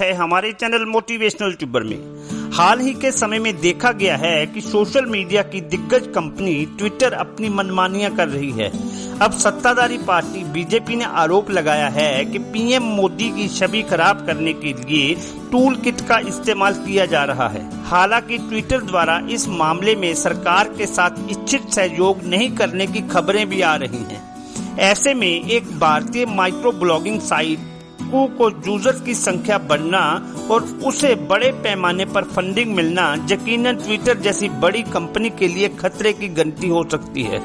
है हमारे channel motivational tuber में। हाल ही के समय में देखा गया है कि सोशल मीडिया की दिग्गज कंपनी ट्विटर अपनी मनमानियां कर रही है। अब सत्ताधारी पार्टी बीजेपी ने आरोप लगाया है कि पीएम मोदी की छवि खराब करने के लिए टूल किट का इस्तेमाल किया जा रहा है। हालांकि ट्विटर द्वारा इस मामले में सरकार के साथ इच्छित सहयोग नहीं करने की खबरें भी आ रही हैं। ऐसे में एक भारतीय माइक्रो ब्लॉगिंग साइट को यूजर्स की संख्या बढ़ना और उसे बड़े पैमाने पर फंडिंग मिलना यकीनन ट्विटर जैसी बड़ी कंपनी के लिए खतरे की घंटी हो सकती है।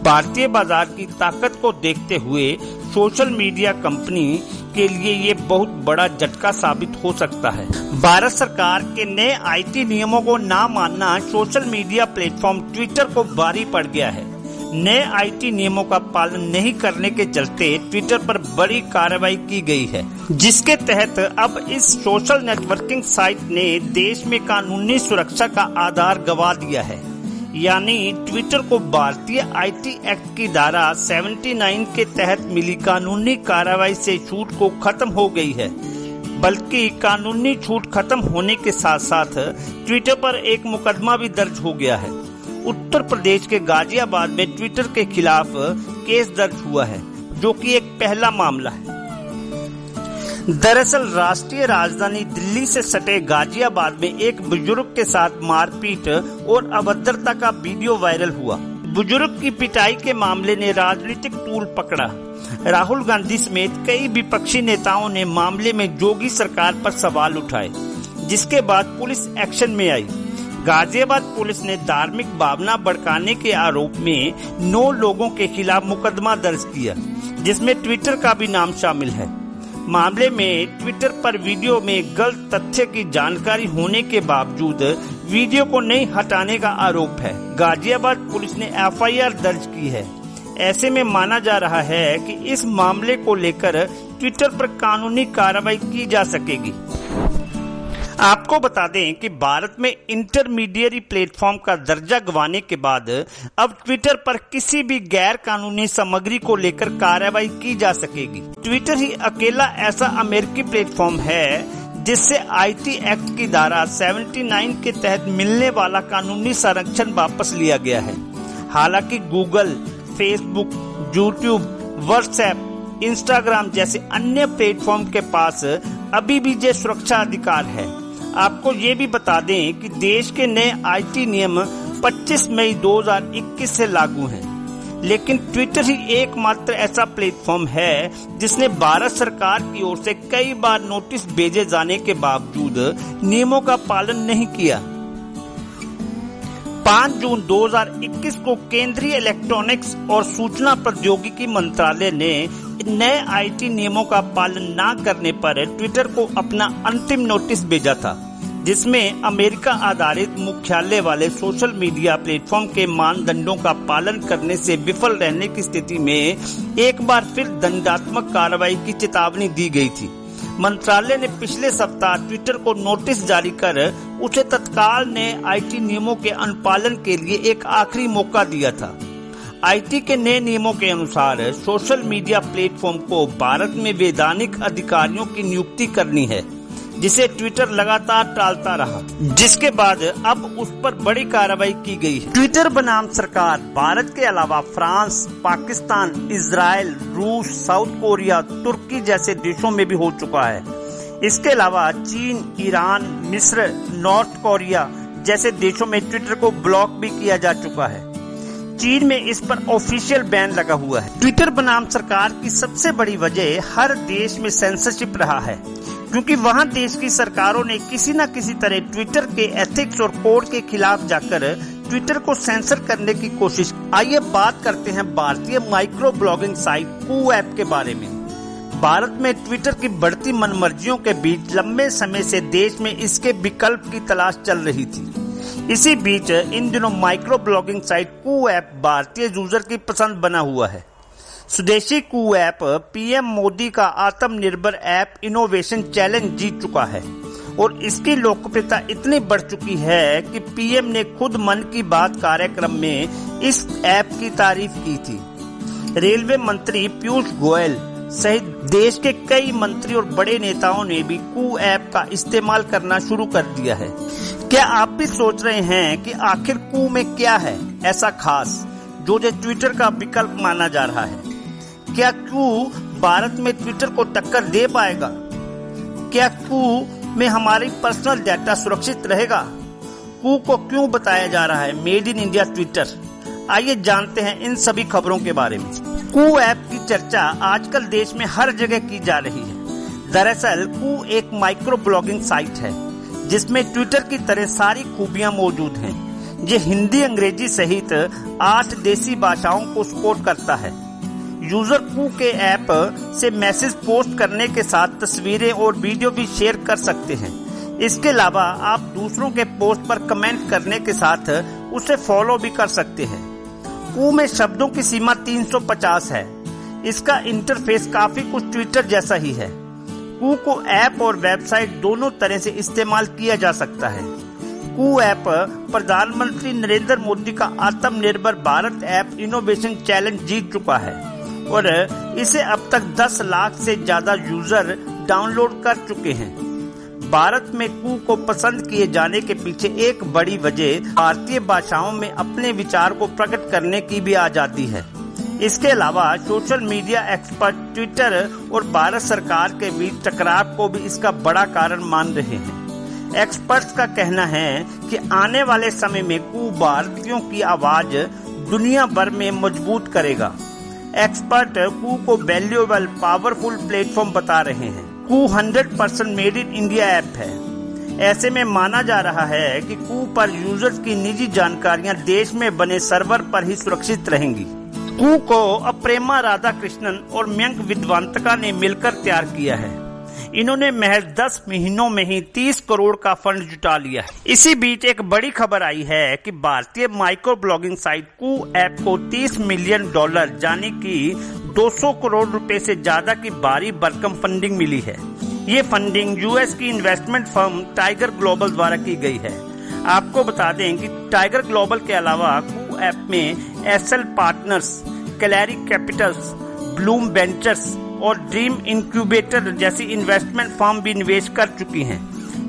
भारतीय बाजार की ताकत को देखते हुए सोशल मीडिया कंपनी के लिए ये बहुत बड़ा झटका साबित हो सकता है। भारत सरकार के नए आईटी नियमों को ना मानना सोशल मीडिया प्लेटफॉर्म ट्विटर को भारी पड़ गया है। नए आईटी नियमों का पालन नहीं करने के चलते ट्विटर पर बड़ी कार्रवाई की गई है, जिसके तहत अब इस सोशल नेटवर्किंग साइट ने देश में कानूनी सुरक्षा का आधार गंवा दिया है। यानी ट्विटर को भारतीय आईटी एक्ट की धारा 79 के तहत मिली कानूनी कार्रवाई से छूट को खत्म हो गई है। बल्कि कानूनी छूट खत्म होने के साथ साथ ट्विटर पर एक मुकदमा भी दर्ज हो गया है। उत्तर प्रदेश के गाजियाबाद में ट्विटर के खिलाफ केस दर्ज हुआ है, जो कि एक पहला मामला है। दरअसल राष्ट्रीय राजधानी दिल्ली से सटे गाजियाबाद में एक बुजुर्ग के साथ मारपीट और अभद्रता का वीडियो वायरल हुआ। बुजुर्ग की पिटाई के मामले ने राजनीतिक तूल पकड़ा। राहुल गांधी समेत कई विपक्षी नेताओं ने मामले में योगी सरकार पर सवाल उठाए, जिसके बाद पुलिस एक्शन में आई। गाजियाबाद पुलिस ने धार्मिक भावना भड़काने के आरोप में 9 लोगों के खिलाफ मुकदमा दर्ज किया, जिसमें ट्विटर का भी नाम शामिल है। मामले में ट्विटर पर वीडियो में गलत तथ्य की जानकारी होने के बावजूद वीडियो को नहीं हटाने का आरोप है। गाजियाबाद पुलिस ने एफआईआर दर्ज की है। ऐसे में माना जा रहा है कि इस मामले को लेकर ट्विटर पर कानूनी कार्रवाई की जा सकेगी। आपको बता दें कि भारत में इंटरमीडिएट प्लेटफॉर्म का दर्जा गंवाने के बाद अब ट्विटर पर किसी भी गैर कानूनी सामग्री को लेकर कार्रवाई की जा सकेगी। ट्विटर ही अकेला ऐसा अमेरिकी प्लेटफॉर्म है जिससे आईटी एक्ट की धारा 79 के तहत मिलने वाला कानूनी संरक्षण वापस लिया गया है। हालांकि Google, Facebook, YouTube, WhatsApp, Instagram जैसे अन्य प्लेटफॉर्म के पास अभी भी ये सुरक्षा अधिकार है। आपको ये भी बता दें कि देश के नए आईटी नियम 25 मई 2021 से लागू हैं, लेकिन ट्विटर ही एकमात्र ऐसा प्लेटफॉर्म है जिसने भारत सरकार की ओर से कई बार नोटिस भेजे जाने के बावजूद नियमों का पालन नहीं किया। 5 जून 2021 को केंद्रीय इलेक्ट्रॉनिक्स और सूचना प्रौद्योगिकी मंत्रालय ने नए आईटी नियमों का पालन न करने पर ट्विटर को अपना अंतिम नोटिस भेजा था, जिसमें अमेरिका आधारित मुख्यालय वाले सोशल मीडिया प्लेटफॉर्म के मानदंडों का पालन करने से विफल रहने की स्थिति में एक बार फिर दंडात्मक कार्रवाई की चेतावनी दी गई थी। मंत्रालय ने पिछले सप्ताह ट्विटर को नोटिस जारी कर उसे तत्काल नए आईटी नियमों के अनुपालन के लिए एक आखिरी मौका दिया था। आईटी के नए नियमों के अनुसार सोशल मीडिया प्लेटफॉर्म को भारत में वैधानिक अधिकारियों की नियुक्ति करनी है, जिसे ट्विटर लगातार टालता रहा, जिसके बाद अब उस पर बड़ी कार्रवाई की गई है। ट्विटर बनाम सरकार भारत के अलावा फ्रांस, पाकिस्तान, इजराइल, रूस, साउथ कोरिया, तुर्की जैसे देशों में भी हो चुका है। इसके अलावा चीन, ईरान, मिस्र, नॉर्थ कोरिया जैसे देशों में ट्विटर को ब्लॉक भी किया जा चुका है। चीन में इस पर ऑफिशियल बैन लगा हुआ है। ट्विटर बनाम सरकार की सबसे बड़ी वजह हर देश में सेंसरशिप रहा है, क्योंकि वहां देश की सरकारों ने किसी न किसी तरह ट्विटर के एथिक्स और कोड के खिलाफ जाकर ट्विटर को सेंसर करने की कोशिश। आइए बात करते हैं भारतीय माइक्रो ब्लॉगिंग साइट कू ऐप के बारे में। भारत में ट्विटर की बढ़ती मनमर्जियों के बीच लंबे समय से देश में इसके विकल्प की तलाश चल रही थी। इसी बीच इन दिनों माइक्रो ब्लॉगिंग साइट कू ऐप भारतीय यूजर की पसंद बना हुआ है। स्वदेशी कू ऐप पीएम मोदी का आत्मनिर्भर ऐप इनोवेशन चैलेंज जीत चुका है और इसकी लोकप्रियता इतनी बढ़ चुकी है कि पीएम ने खुद मन की बात कार्यक्रम में इस ऐप की तारीफ की थी। रेलवे मंत्री पीयूष गोयल, सहित देश के कई मंत्री और बड़े नेताओं ने भी कू ऐप का इस्तेमाल करना शुरू कर दिया है। क्या आप भी सोच रहे हैं कि आखिर कू में क्या है ऐसा खास जो ट्विटर का विकल्प माना जा रहा है? क्या कू भारत में ट्विटर को टक्कर दे पाएगा? क्या कू में हमारी पर्सनल डाटा सुरक्षित रहेगा? कू को क्यों बताया जा रहा है मेड इन इंडिया ट्विटर? आइए जानते हैं इन सभी खबरों के बारे में। कू ऐप की चर्चा आजकल देश में हर जगह की जा रही है। दरअसल कू एक माइक्रो ब्लॉगिंग साइट है जिसमें ट्विटर की तरह सारी खूबियां मौजूद हैं। ये हिंदी, अंग्रेजी सहित 8 देसी भाषाओं को सपोर्ट करता है। यूजर कू के ऐप से मैसेज पोस्ट करने के साथ तस्वीरें और वीडियो भी शेयर कर सकते हैं। इसके अलावा आप दूसरों के पोस्ट पर कमेंट करने के साथ उसे फॉलो भी कर सकते हैं। कू में शब्दों की सीमा 350 है। इसका इंटरफेस काफी कुछ ट्विटर जैसा ही है। कू को ऐप और वेबसाइट दोनों तरह से इस्तेमाल किया जा सकता है। कू ऐप प्रधानमंत्री नरेंद्र मोदी का आत्मनिर्भर भारत ऐप इनोवेशन चैलेंज जीत चुका है और इसे अब तक 10 लाख से ज्यादा यूजर डाउनलोड कर चुके हैं। भारत में कू को पसंद किए जाने के पीछे एक बड़ी वजह भारतीय भाषाओं में अपने विचार को प्रकट करने की भी आजादी है। इसके अलावा सोशल मीडिया एक्सपर्ट ट्विटर और भारत सरकार के बीच टकराव को भी इसका बड़ा कारण मान रहे हैं। एक्सपर्ट्स का कहना है कि आने वाले समय में कू भारतीयों की आवाज दुनिया भर में मजबूत करेगा। एक्सपर्ट कू को वैल्यूएबल पावरफुल प्लेटफॉर्म बता रहे हैं। कू 100% मेड इन इंडिया ऐप है। ऐसे में माना जा रहा है कि कू पर यूजर्स की निजी जानकारियां देश में बने सर्वर पर ही सुरक्षित रहेंगी। कू को अप्रेमा राधाकृष्णन और मयंक विद्वांतका ने मिलकर तैयार किया है। इन्होंने महज 10 महीनों में ही 30 करोड़ का फंड जुटा लिया है। इसी बीच एक बड़ी खबर आई है कि भारतीय माइक्रो ब्लॉगिंग साइट कू ऐप को $30 मिलियन यानी कि 200 करोड़ रुपए से ज्यादा की भारी भरकम फंडिंग मिली है। ये फंडिंग यूएस की इन्वेस्टमेंट फर्म टाइगर ग्लोबल द्वारा की गई है। आपको बता दें कि टाइगर ग्लोबल के अलावा कू ऐप में Accel Partners, Kalaari Capitals, Blume Ventures और ड्रीम इंक्यूबेटर जैसी इन्वेस्टमेंट फर्म भी निवेश कर चुकी हैं।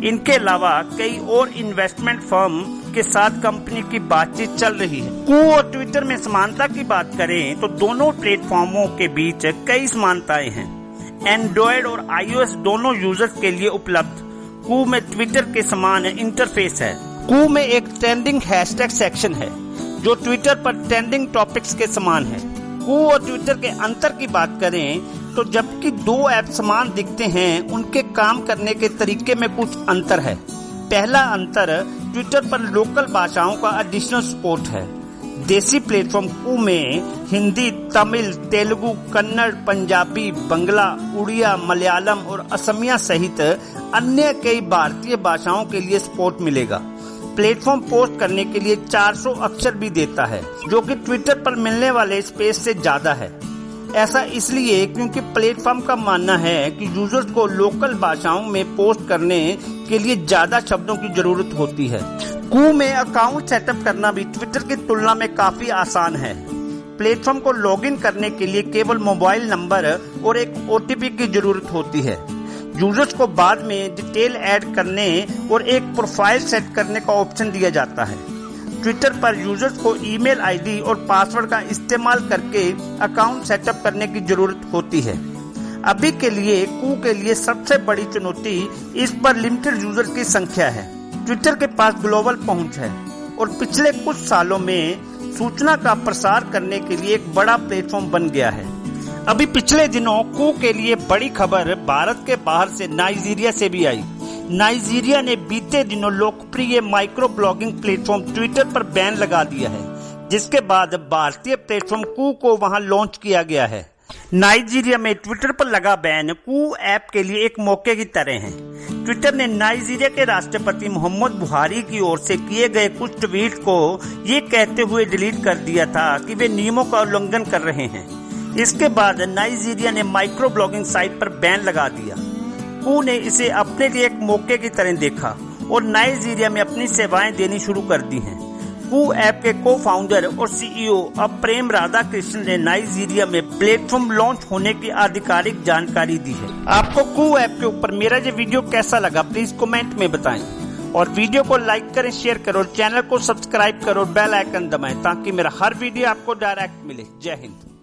इनके अलावा कई और इन्वेस्टमेंट फर्म के साथ कंपनी की बातचीत चल रही है। कू और ट्विटर में समानता की बात करें तो दोनों प्लेटफॉर्मों के बीच कई समानताएं हैं। एंड्रॉयड और iOS दोनों यूजर्स के लिए उपलब्ध कू में ट्विटर के समान इंटरफेस है। कू में एक ट्रेंडिंग हैशटैग सेक्शन है जो ट्विटर पर ट्रेंडिंग टॉपिक्स के समान है। कू और ट्विटर के अंतर की बात करें तो जबकि दो ऐप समान दिखते हैं, उनके काम करने के तरीके में कुछ अंतर है। पहला अंतर ट्विटर पर लोकल भाषाओं का एडिशनल सपोर्ट है। देसी प्लेटफॉर्म कू में हिंदी, तमिल, तेलुगु, कन्नड़, पंजाबी, बंगला, उड़िया, मलयालम और असमिया सहित अन्य कई भारतीय भाषाओं के लिए सपोर्ट मिलेगा। प्लेटफॉर्म पोस्ट करने के लिए 400 अक्षर भी देता है, जो कि ट्विटर पर मिलने वाले स्पेस से ज्यादा है। ऐसा इसलिए क्योंकि प्लेटफॉर्म का मानना है कि यूजर्स को लोकल भाषाओं में पोस्ट करने के लिए ज्यादा शब्दों की जरूरत होती है। कू में अकाउंट सेटअप करना भी ट्विटर की तुलना में काफी आसान है। प्लेटफॉर्म को लॉगिन करने के लिए केवल मोबाइल नंबर और एक ओटीपी की जरूरत होती है। यूजर्स को बाद में डिटेल ऐड करने और एक प्रोफाइल सेट करने का ऑप्शन दिया जाता है। ट्विटर पर यूजर्स को ईमेल आईडी और पासवर्ड का इस्तेमाल करके अकाउंट सेटअप करने की जरूरत होती है। अभी के लिए कू के लिए सबसे बड़ी चुनौती इस पर लिमिटेड यूजर की संख्या है। ट्विटर के पास ग्लोबल पहुंच है और पिछले कुछ सालों में सूचना का प्रसार करने के लिए एक बड़ा प्लेटफॉर्म बन गया है। अभी पिछले दिनों कू के लिए बड़ी खबर भारत के बाहर से नाइजीरिया से भी आई। नाइजीरिया ने बीते दिनों लोकप्रिय माइक्रो ब्लॉगिंग प्लेटफॉर्म ट्विटर पर बैन लगा दिया है, जिसके बाद भारतीय प्लेटफॉर्म कू को वहां लॉन्च किया गया है। नाइजीरिया में ट्विटर पर लगा बैन कू ऐप के लिए एक मौके की तरह है। ट्विटर ने नाइजीरिया के राष्ट्रपति मोहम्मद बुहारी की ओर से किए गए कुछ ट्वीट को ये कहते हुए डिलीट कर दिया था कि वे नियमों का उल्लंघन कर रहे हैं। इसके बाद नाइजीरिया ने माइक्रो ब्लॉगिंग साइट पर बैन लगा दिया। कू ने इसे अपने लिए एक मौके की तरह देखा और नाइजीरिया में अपनी सेवाएं देनी शुरू कर दी हैं। कू ऐप के को फाउंडर और सीईओ अब प्रेम राधाकृष्णन ने नाइजीरिया में प्लेटफॉर्म लॉन्च होने की आधिकारिक जानकारी दी है। आपको कू ऐप के ऊपर मेरा ये वीडियो कैसा लगा प्लीज कमेंट में बताएं और वीडियो को लाइक करें, शेयर करो, चैनल को सब्सक्राइब करो, बेल आइकन दबाएं ताकि मेरा हर वीडियो आपको डायरेक्ट मिले। जय हिंद।